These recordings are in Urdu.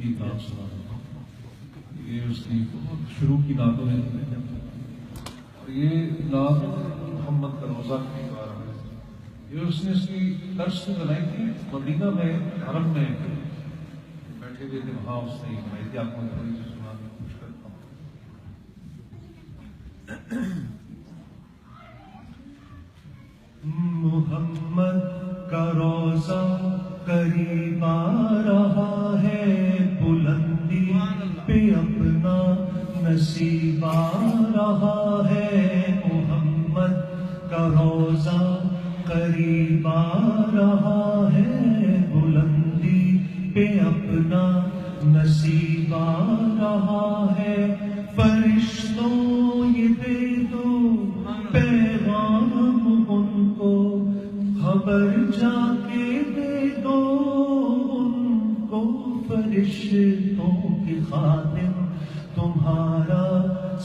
کی نعت سنا رہا ہوں. یہ اس کی بہت شروع کی نعتوں میں اور یہ نعت محمد کا روزہ کی گا رہا ہے. یہ اس نے اس کی طرز سے بنائی تھی مدینہ میں حرم میں بیٹھے ہوئے تھے, وہاں اس نے بنائی تھی. آپ کو تھوڑی سی سنا کے کوشش کرتا ہوں. محمد کا روزہ قریب آ رہا ہے, بلندی پہ اپنا نصیب آ رہا ہے. محمد کا روزہ قریب آ رہا ہے, بلندی پہ اپنا نصیب آ رہا ہے. فرشتوں یہ دے دو پیغام ان کو, خبر جا کے دے دو ان کو. فرشتوں کی خادم تمہارا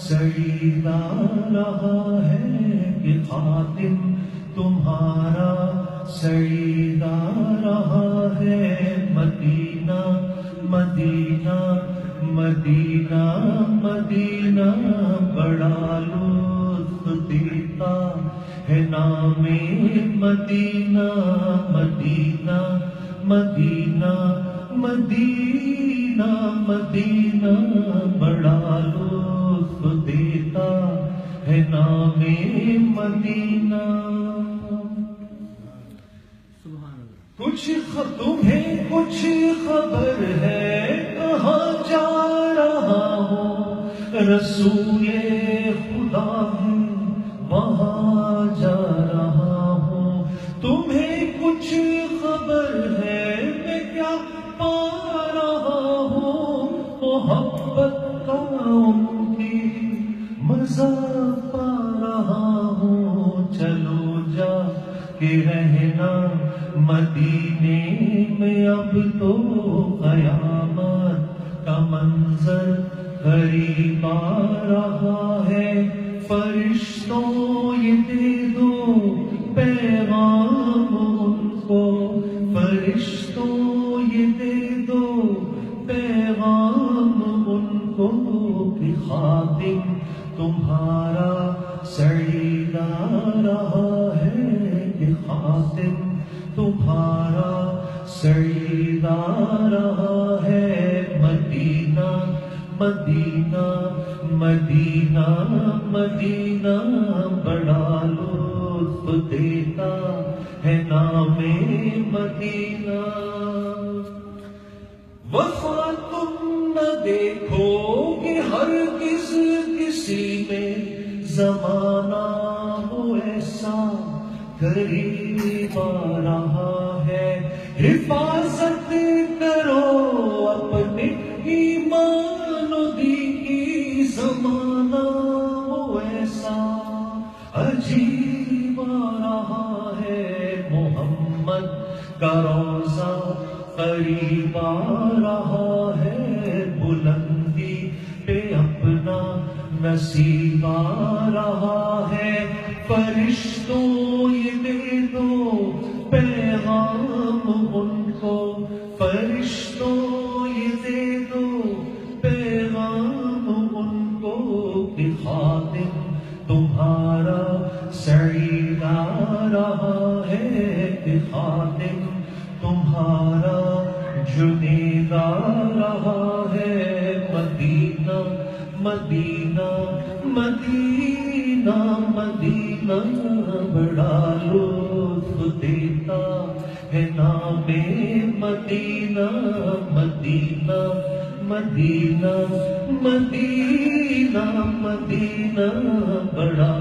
سعید آ رہا ہے, کہ خادم تمہارا سعید آ رہا ہے. مدینہ مدینہ مدینہ مدینہ بڑا لطف دیتا ہے نام مدینہ. مدینہ مدینہ مدینہ مدینہ بڑا لطف دیتا ہے نام مدینہ. کچھ تمہیں کچھ خبر ہے کہاں جا رہا ہوں, رسول خدا ہے وہاں جا رہا ہوں. تمہیں کچھ خبر ہے میں کیا پا رہا ہوں, محبت کا ان کی مزہ پا رہا ہوں. چلو جا کے رہنا مدینے میں, اب تو قیامت کا منظر قریب آ رہا ہے. فرشتوں یہ دے دو پیغام ان کو, فرشتوں یہ دے دو پیغام ان کو, کہ خادم تمہارا سعید آ رہا ہے, کہ خادم تمہارا سعید آ رہا ہے. مدینہ مدینہ مدینہ مدینہ بڑا لطف دیتا ہے نام مدینہ. وفا تم نہ دیکھو کہ ہرگز کسی میں زمانہ ہو ایسا قریب آ رہا ہے. حفاظت کرو اپنے ایمان و دین کی, زمانہ ہو ایسا عجیب آ رہا ہے. محمد کا روزہ قریب آ رہا ہے, بلندی پہ اپنا نصیب آ رہا ہے. فرشتوں یہ دے دو پیغام ان کو, فرشتوں یہ دے دو پیغام ان کو, کہ خادم تمہارا سعید آ رہا ہے, کہ خادم تمہارا جنید آ رہا ہے. مدینہ مدینہ مدینہ مدینہ بڑا لطف دیتا ہے نام مدینہ. مدینہ مدینہ مدینہ مدینہ بڑا